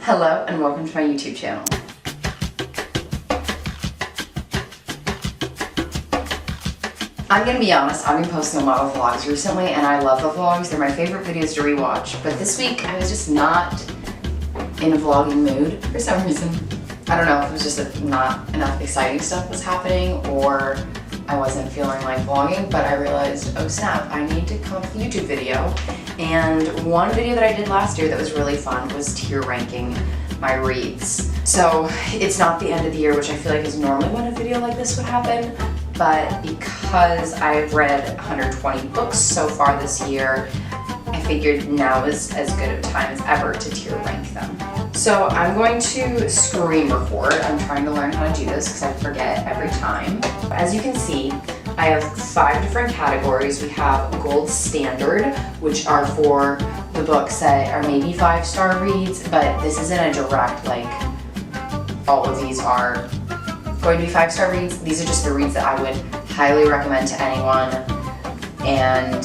Hello and welcome to my YouTube channel. I'm gonna be honest, I've been posting a lot of vlogs recently and I love the vlogs. They're my favorite videos to rewatch, but this week I was just not in a vlogging mood for some reason. I don't know if it was just not enough exciting stuff was happening or I wasn't feeling like vlogging, but I realized, oh snap, I need to come up with a YouTube video. And one video that I did last year that was really fun was tier ranking my reads. So it's not the end of the year, which I feel like is normally when a video like this would happen, but because I've read 120 books so far this year, I figured now is as good of a time as ever to tier rank them. So I'm going to screen record. I'm trying to learn how to do this because I forget every time. As you can see, I have 5 different categories. We have Gold Standard, which are for the books that are maybe 5-star reads, but this isn't a direct, like, all of these are going to be 5-star reads. These are just the reads that I would highly recommend to anyone, and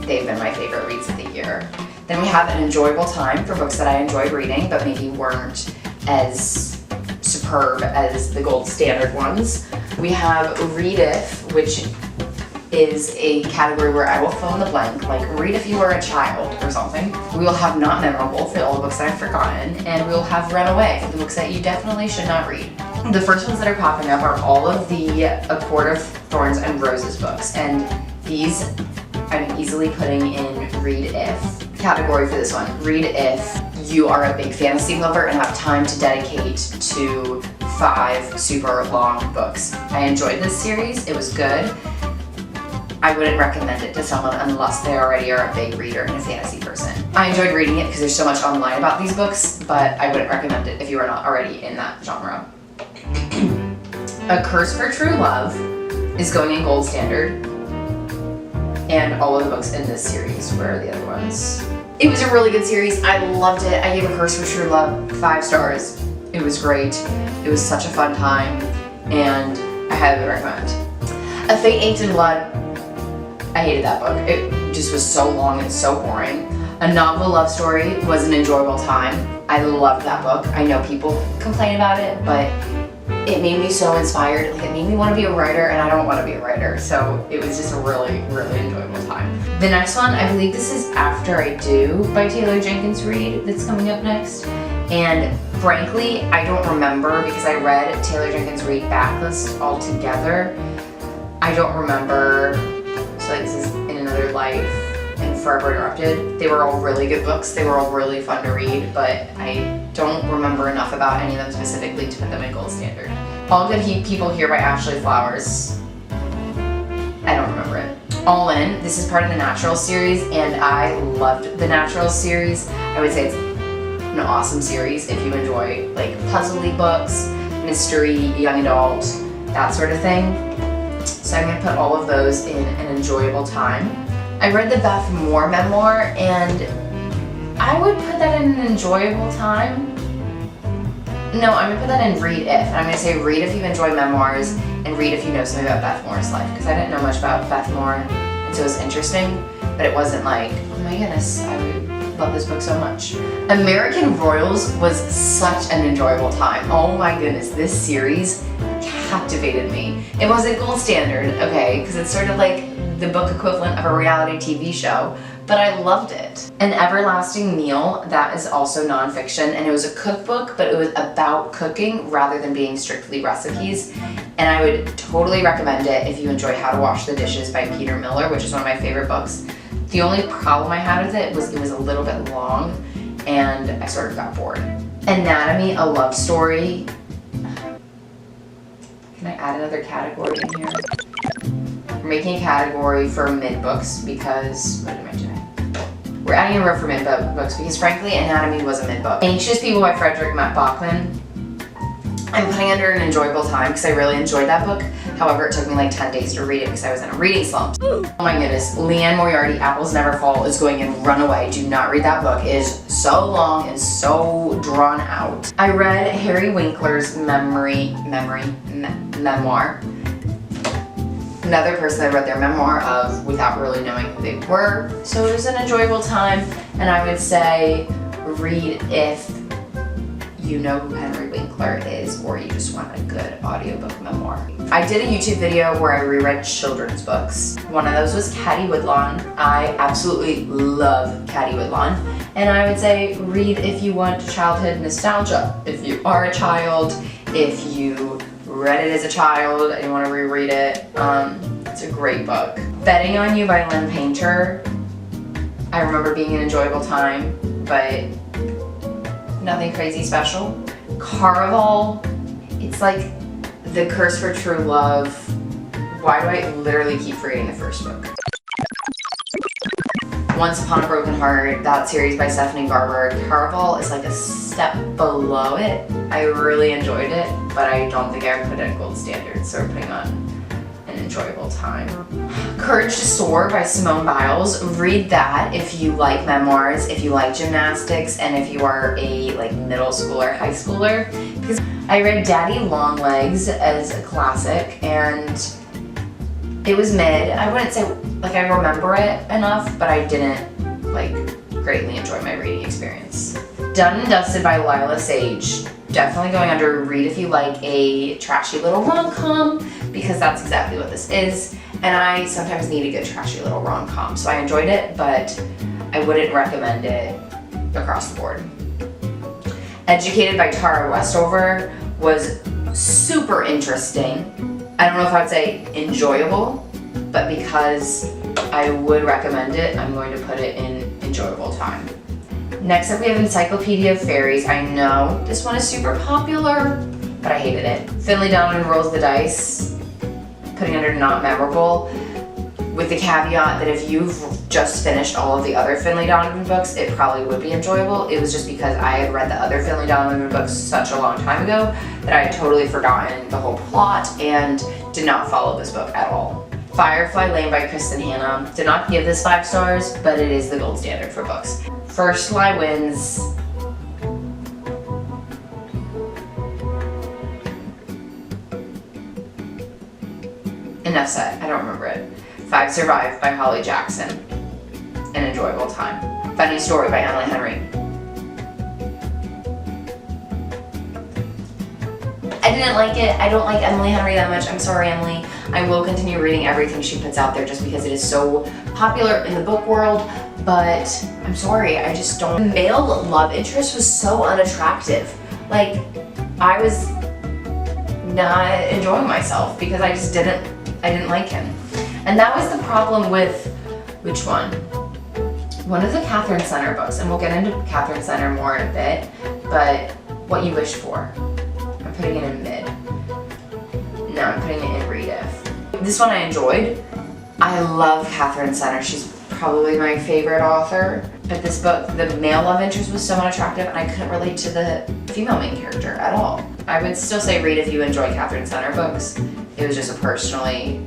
they've been my favorite reads of the year. Then we have an enjoyable time for books that I enjoyed reading, but maybe weren't as superb as the Gold Standard ones. We have Read If, which is a category where I will fill in the blank, like read if you were a child or something. We will have Not Memorable for all the books that I've forgotten, and we will have Run Away for the books that you definitely should not read. The first ones that are popping up are all of the A Court of Thorns and Roses books, and these I'm easily putting in Read If category for this one. Read if you are a big fantasy lover and have time to dedicate to 5 super long books. I enjoyed this series, it was good. I wouldn't recommend it to someone unless they already are a big reader and a fantasy person. I enjoyed reading it because there's so much online about these books, but I wouldn't recommend it if you are not already in that genre. A Curse for True Love is going in Gold Standard, and all of the books in this series. Where are the other ones? It was a really good series. I loved it. I gave A Curse for True Love 5 stars. It was great. It was such a fun time, and I highly recommend. A Fate Inked in Blood. I hated that book. It just was so long and so boring. A Novel Love Story was an enjoyable time. I loved that book. I know people complain about it, but it made me so inspired. Like, it made me want to be a writer, and I don't want to be a writer, so it was just a really, really enjoyable time. The next one, I believe this is After I Do by Taylor Jenkins Reid that's coming up next. And frankly, I don't remember because I read Taylor Jenkins Reid backlist all together. I don't remember, so like this is In Another Life and Forever Interrupted. They were all really good books. They were all really fun to read, but I don't remember enough about any of them specifically to put them in Gold Standard. All Good People Here by Ashley Flowers. I don't remember it. All In, this is part of the Natural series, and I loved the Natural series. I would say it's an awesome series if you enjoy like puzzle-y books, mystery, young adult, that sort of thing. So I'm gonna put all of those in an enjoyable time. I read the Beth Moore memoir, and I would put that in an enjoyable time. No, I'm gonna put that in Read If, and I'm gonna say read if you enjoy memoirs, and read if you know something about Beth Moore's life, because I didn't know much about Beth Moore, and so it was interesting, but it wasn't like, oh my goodness, I would love this book so much. American Royals was such an enjoyable time. Oh my goodness, this series captivated me. It wasn't Gold Standard, okay, because it's sort of like the book equivalent of a reality TV show, but I loved it. An Everlasting Meal, that is also nonfiction, and it was a cookbook, but it was about cooking rather than being strictly recipes, and I would totally recommend it if you enjoy How to Wash the Dishes by Peter Miller, which is one of my favorite books. The only problem I had with it was a little bit long, and I sort of got bored. Anatomy, A Love Story. Can I add another category in here? We're making a category for mid-books because, what am I doing? We're adding a row for mid-books because frankly, Anatomy was a mid-book. Anxious People by Frederick Matt Bachman. I'm putting under an enjoyable time because I really enjoyed that book. However, it took me like 10 days to read it because I was in a reading slump. Oh my goodness, Leanne Moriarty, Apples Never Fall is going in Run Away. Do not read that book. It is so long and so drawn out. I read Harry Winkler's memoir. Another person I read their memoir of without really knowing who they were. So it was an enjoyable time, and I would say read if you know who Henry Winkler is, or you just want a good audiobook memoir. I did a YouTube video where I reread children's books. One of those was Caddy Woodlawn. I absolutely love Caddy Woodlawn. And I would say read if you want childhood nostalgia. If you are a child, if you read it as a child and you want to reread it, it's a great book. Betting on You by Lynn Painter. I remember being an enjoyable time, but nothing crazy special. Caraval, it's like The Curse for True Love. Why do I literally keep forgetting the first book? Once Upon a Broken Heart, that series by Stephanie Garber. Caraval is like a step below it. I really enjoyed it, but I don't think I would put it at gold standard, so we're putting on an enjoyable time. Courage to Soar by Simone Biles. Read that if you like memoirs, if you like gymnastics, and if you are a middle schooler, high schooler. Because I read Daddy Longlegs as a classic, and it was mid. I wouldn't say I remember it enough, but I didn't greatly enjoy my reading experience. Done and Dusted by Lila Sage. Definitely going under read if you like a trashy little rom-com, because that's exactly what this is. And I sometimes need a good trashy little rom-com. So I enjoyed it, but I wouldn't recommend it across the board. Educated by Tara Westover was super interesting. I don't know if I'd say enjoyable, but because I would recommend it, I'm going to put it in enjoyable time. Next up we have Encyclopedia of Fairies. I know this one is super popular, but I hated it. Finley Donovan Rolls the Dice, putting under not memorable, with the caveat that if you've just finished all of the other Finley Donovan books, it probably would be enjoyable. It was just because I had read the other Finley Donovan books such a long time ago that I had totally forgotten the whole plot and did not follow this book at all. Firefly Lane by Kristen Hanna. Did not give this 5 stars, but it is the gold standard for books. First Lie Wins. Enough said, I don't remember it. 5 Survive by Holly Jackson. An enjoyable time. Funny Story by Emily Henry. I didn't like it. I don't like Emily Henry that much. I'm sorry, Emily. I will continue reading everything she puts out there just because it is so popular in the book world, but I'm sorry, I just don't. The male love interest was so unattractive. I was not enjoying myself because I didn't like him. And that was the problem with, which one? One of the Catherine Center books, and we'll get into Catherine Center more in a bit, but What You Wish For. I'm putting it in mid. No, I'm putting it in read if. This one I enjoyed. I love Catherine Center. She's probably my favorite author. But this book, the male love interest was so unattractive and I couldn't relate to the female main character at all. I would still say read if you enjoy Catherine Center books. It was just personally,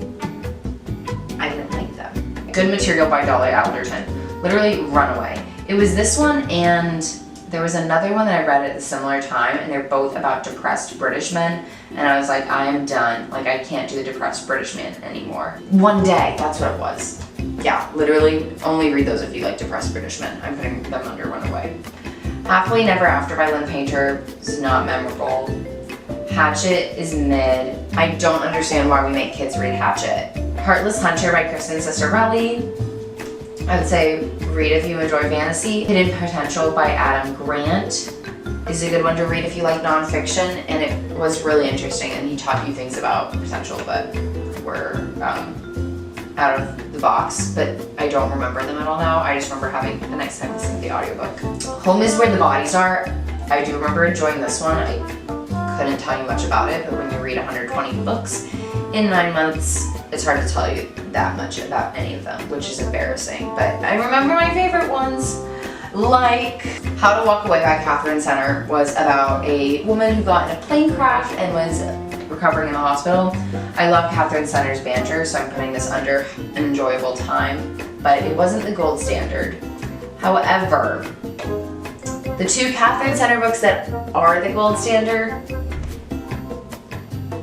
I didn't like them. Good Material by Dolly Alderton. Literally Runaway. It was this one and there was another one that I read at a similar time, and they're both about depressed British men, and I was like, I am done. I can't do the depressed British man anymore. One Day, that's what it was. Yeah, literally only read those if you like depressed British men. I'm putting them under Runaway. Happily Never After by Lynn Painter is not memorable. Hatchet is mid. I don't understand why we make kids read Hatchet. Heartless Hunter by Kristen Cicerelli. I would say read if you enjoy fantasy. Hidden Potential by Adam Grant is a good one to read if you like nonfiction, and it was really interesting and he taught you things about potential that were out of the box, but I don't remember them at all now. I just remember having a nice time listening to the audiobook. Home is Where the Bodies Are. I do remember enjoying this one. I couldn't tell you much about it, but when you read 120 books in 9 months, it's hard to tell you that much about any of them, which is embarrassing. But I remember my favorite ones, like How to Walk Away by Catherine Center was about a woman who got in a plane crash and was recovering in the hospital. I love Catherine Center's banter, so I'm putting this under an enjoyable time, but it wasn't the gold standard. However, the 2 Catherine Center books that are the gold standard,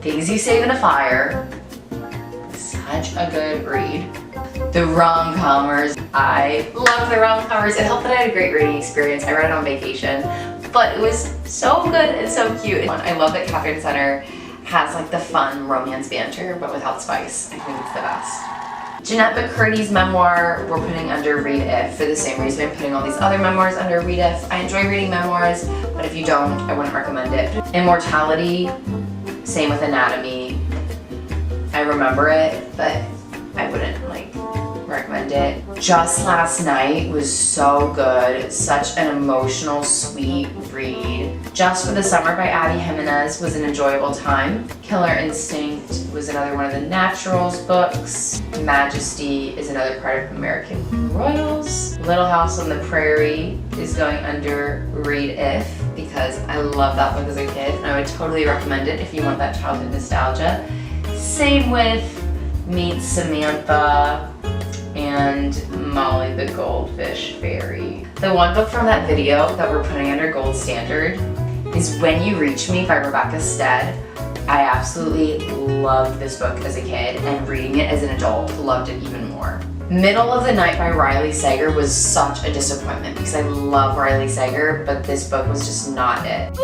Things You Save in a Fire, such a good read. The rom-comers, I love the rom-comers. It helped that I had a great reading experience. I read it on vacation, but it was so good and so cute. I love that Catherine Center has like the fun romance banter, but without spice. I think it's the best. Jeanette McCurdy's memoir, we're putting under Read If for the same reason I'm putting all these other memoirs under Read If. I enjoy reading memoirs, but if you don't, I wouldn't recommend it. Immortality, same with Anatomy. I remember it, but I wouldn't like recommend it. Just Last Night was so good. Such an emotional, sweet read. Just for the Summer by Abby Jimenez was an enjoyable time. Killer Instinct was another one of the Naturals books. Majesty is another part of American Royals. Little House on the Prairie is going under Read If because I love that book as a kid and I would totally recommend it if you want that childhood nostalgia. Same with Meet Samantha and Molly the Goldfish Fairy. The one book from that video that we're putting under Gold Standard is When You Reach Me by Rebecca Stead. I absolutely loved this book as a kid, and reading it as an adult, loved it even more. Middle of the Night by Riley Sager was such a disappointment because I love Riley Sager, but this book was just not it.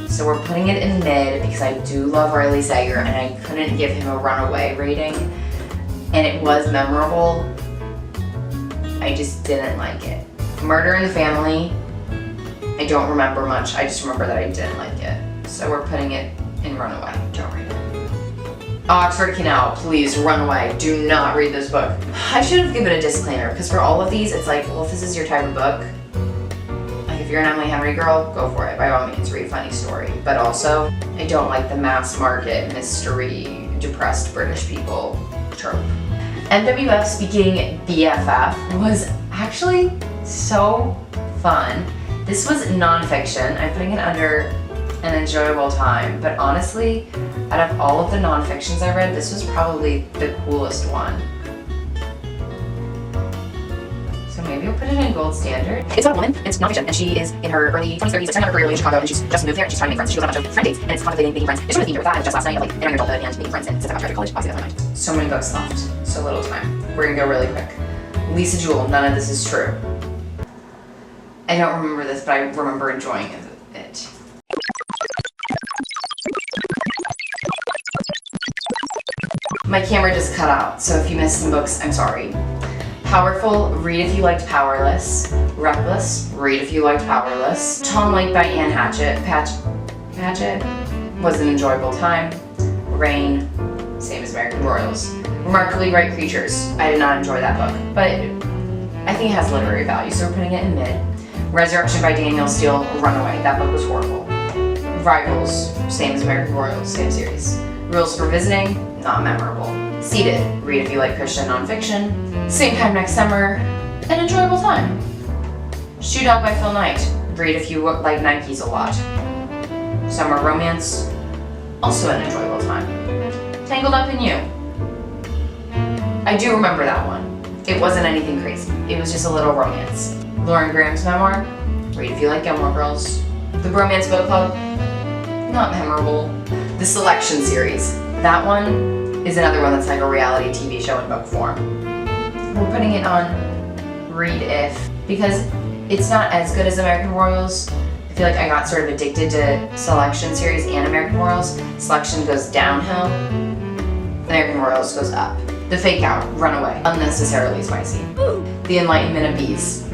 So we're putting it in mid because I do love Riley Sager and I couldn't give him a runaway rating. And it was memorable, I just didn't like it. Murder in the Family, I don't remember much, I just remember that I didn't like it. So we're putting it in Runaway, don't read it. Oxford Canal, please run away, do not read this book. I should have given a disclaimer, because for all of these, it's like, well, if this is your type of book, like if you're an Emily Henry girl, go for it, by all means, read a funny story. But also, I don't like the mass market, mystery, depressed British people trope. NWF Speaking BFF was actually so fun. This was nonfiction. I'm putting it under an enjoyable time, but honestly, out of all of the nonfictions I read, this was probably the coolest one. So maybe we'll put it in Gold Standard. It's about a woman, and it's nonfiction, and she is in her early 20s, 30s, starting out her career in Chicago, and she's just moved there, and she's trying to make friends. She goes on a bunch of friend dates, and it's contemplating making friends. It's sort of themed with that, and Just Last Night, like entering your adulthood and making friends, and since I'm not college, obviously that's my mind. So many books left, so little time. We're gonna go really quick. Lisa Jewell, none of this is true. I don't remember this, but I remember enjoying it. My camera just cut out, so if you missed some books, I'm sorry. Powerful, read if you liked Powerless. Reckless, read if you liked Powerless. Tom Lake by Anne Patchett. Patchett was an enjoyable time. Rain, same as American Royals. Remarkably Bright Creatures, I did not enjoy that book, but I think it has literary value, so we're putting it in mid. Resurrection by Danielle Steele, Runaway, that book was horrible. Rivals, same as American Royals, same series. Rules for Visiting, not memorable. Seated, read if you like Christian nonfiction. Same time next summer, an enjoyable time. Shoe Dog by Phil Knight, read if you like Nikes a lot. Summer Romance, also an enjoyable time. Tangled Up in You. I do remember that one. It wasn't anything crazy. It was just a little romance. Lauren Graham's memoir, read if you like Gilmore Girls. The Bromance Book Club, not memorable. The Selection series, that one is another one that's like a reality TV show in book form. We're putting it on Read If because it's not as good as American Royals. I feel like I got sort of addicted to Selection series and American Royals. Selection goes downhill, American Royals goes up. The Fake Out, Runaway, unnecessarily spicy. The Enlightenment of Bees.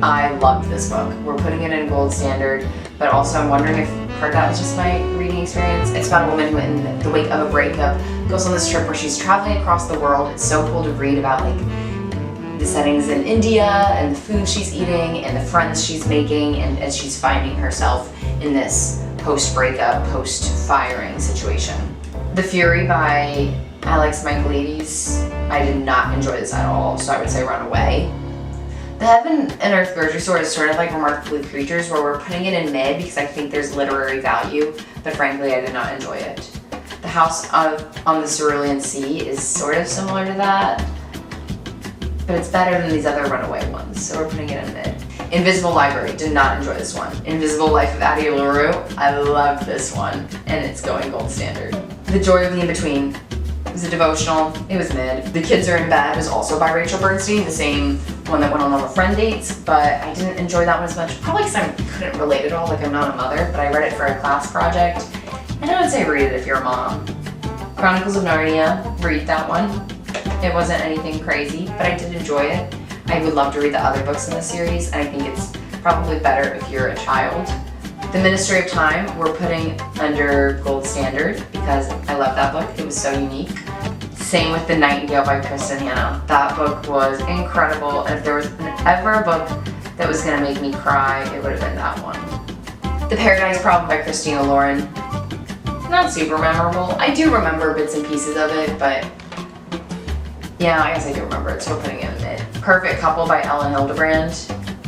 I loved this book. We're putting it in Gold Standard, but also I'm wondering if part of that was just my reading experience. It's about a woman who, in the wake of a breakup, goes on this trip where she's traveling across the world. It's so cool to read about like the settings in India and the food she's eating and the friends she's making, and as she's finding herself in this post-breakup, post-firing situation. The Fury by Alex Michaelides. I did not enjoy this at all, so I would say run away. The Heaven and Earth grocery store is sort of like Remarkably Creatures, where we're putting it in mid because I think there's literary value, but frankly I did not enjoy it. The House on the Cerulean Sea is sort of similar to that, but it's better than these other runaway ones, so we're putting it in mid. Invisible Library, did not enjoy this one. Invisible Life of Addie LaRue, I love this one, and it's going Gold Standard. The Joy of the In-Between, it was a devotional, it was mid. The Kids Are in Bed was also by Rachel Bernstein, the same one that went on all the friend dates, but I didn't enjoy that one as much. Probably because I couldn't relate at all, like I'm not a mother, but I read it for a class project. And I would say read it if you're a mom. Chronicles of Narnia, read that one. It wasn't anything crazy, but I did enjoy it. I would love to read the other books in the series, and I think it's probably better if you're a child. The Ministry of Time, we're putting under Gold Standard because I love that book. It was so unique. Same with The Nightingale by Kristen Hanna. That book was incredible, and if there was ever a book that was going to make me cry, it would have been that one. The Paradise Problem by Christina Lauren. Not super memorable. I do remember bits and pieces of it, but yeah, I guess I do remember it, so we're putting it in mid. Perfect Couple by Ellen Hildebrand.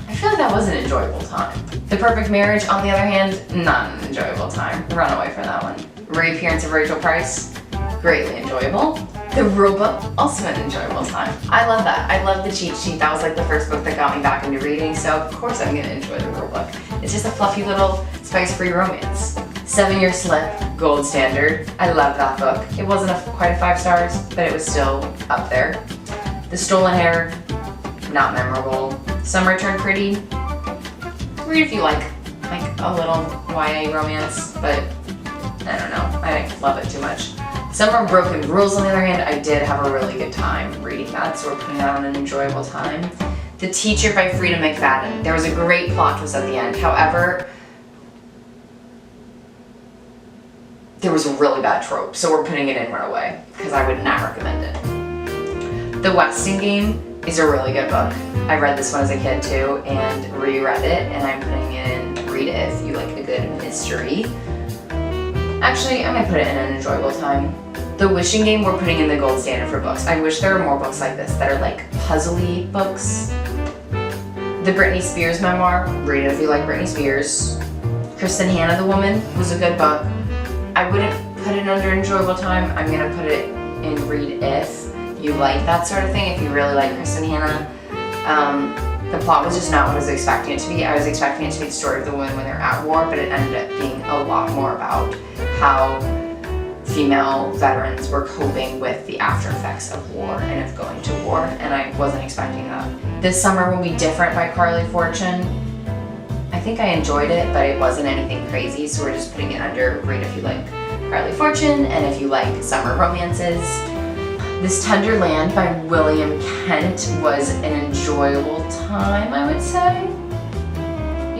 I feel like that was an enjoyable time. The Perfect Marriage, on the other hand, not an enjoyable time. Run away from that one. Reappearance of Rachel Price, greatly enjoyable. The Rule Book, also an enjoyable time. I love that. I love the cheat sheet. That was like the first book that got me back into reading, so of course I'm gonna enjoy the Rule Book. It's just a fluffy little spice-free romance. 7 Year Slip, Gold Standard. I love that book. It wasn't quite a 5 stars, but it was still up there. The Stolen Hair, not memorable. Summer Turned Pretty, read if you like a little YA romance, but I don't know, I didn't love it too much. Summer Broken Rules, on the other hand, I did have a really good time reading that, so we're putting that on an enjoyable time. The Teacher by Frida McFadden. There was a great plot twist at the end, however, there was a really bad trope, so we're putting it in right away, because I would not recommend it. The Westing Game is a really good book. I read this one as a kid too, and reread it, and I'm putting it in read it if you like a good mystery. Actually, I'm gonna put it in an enjoyable time. The Wishing Game, we're putting in the Gold Standard for books. I wish there were more books like this that are like puzzly books. The Britney Spears memoir, read it if you like Britney Spears. Kristen Hanna, The Woman, was a good book. I wouldn't put it under enjoyable time. I'm gonna put it in read if you like that sort of thing, if you really like Kristen Hanna. The plot was just not what I was expecting it to be. I was expecting it to be the story of the women when they're at war, but it ended up being a lot more about how female veterans were coping with the after effects of war and of going to war, and I wasn't expecting that. This Summer Will Be Different by Carly Fortune. I think I enjoyed it, but it wasn't anything crazy, so we're just putting it under read if you like Carly Fortune and if you like summer romances. This Tender Land by William Kent was an enjoyable time, I would say.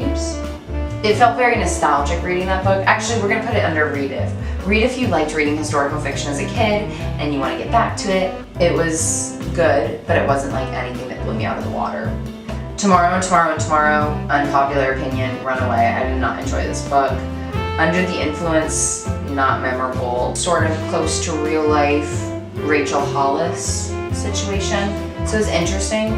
Oops. It felt very nostalgic reading that book. Actually, we're gonna put it under read if. Read if you liked reading historical fiction as a kid and you wanna get back to it. It was good, but it wasn't like anything that blew me out of the water. Tomorrow and Tomorrow and Tomorrow, unpopular opinion, Runaway. I did not enjoy this book. Under the Influence, not memorable. Sort of close to real life Rachel Hollis situation. So it was interesting.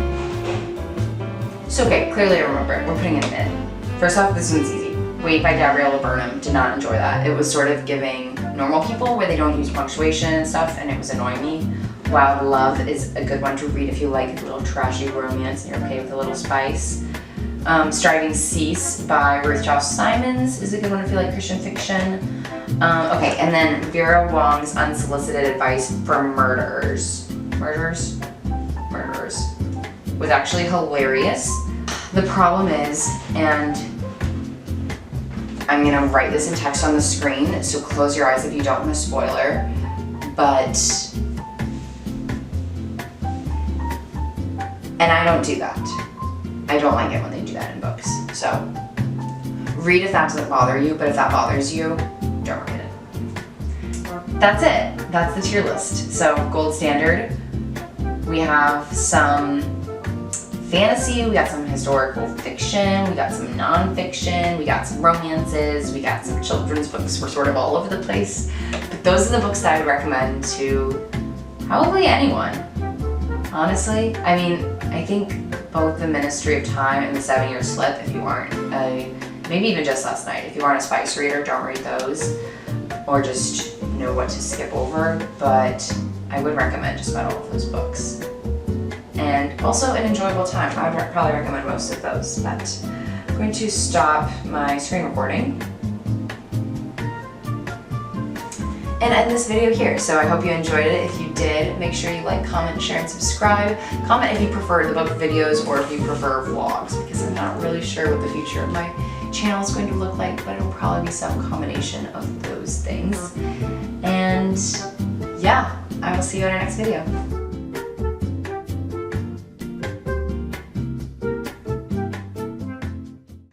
So okay, clearly I remember it. We're putting it in. First off, this one's easy. Wait by Gabriella Burnham, did not enjoy that. It was sort of giving Normal People where they don't use punctuation and stuff, and it was annoying me. Wild Love is a good one to read if you like a little trashy romance and you're okay with a little spice. Striving Cease by Ruth Childs Simons is a good one if you like Christian fiction. Okay, and then Vera Wong's Unsolicited Advice for Murderers was actually hilarious. The problem is, and I'm gonna write this in text on the screen, so close your eyes if you don't want a spoiler, but, and I don't do that. I don't like it when they do that in books, so read if that doesn't bother you, but if that bothers you, don't read it. That's it. That's the tier list. So Gold Standard, we have some fantasy, we got some historical fiction, we got some nonfiction, we got some romances, we got some children's books. We're sort of all over the place, but those are the books that I would recommend to probably anyone. Honestly, I mean, I think both The Ministry of Time and The 7 Year Slip, if you aren't maybe even Just Last Night, if you aren't a spice reader, don't read those, or just know what to skip over, but I would recommend just about all of those books. And also an enjoyable time. I would probably recommend most of those, but I'm going to stop my screen recording. and end this video here. So I hope you enjoyed it. If you did, make sure you like, comment, share, and subscribe. Comment if you prefer the book videos or if you prefer vlogs, because I'm not really sure what the future of my channel is going to look like, but it'll probably be some combination of those things. And yeah, I will see you in our next video.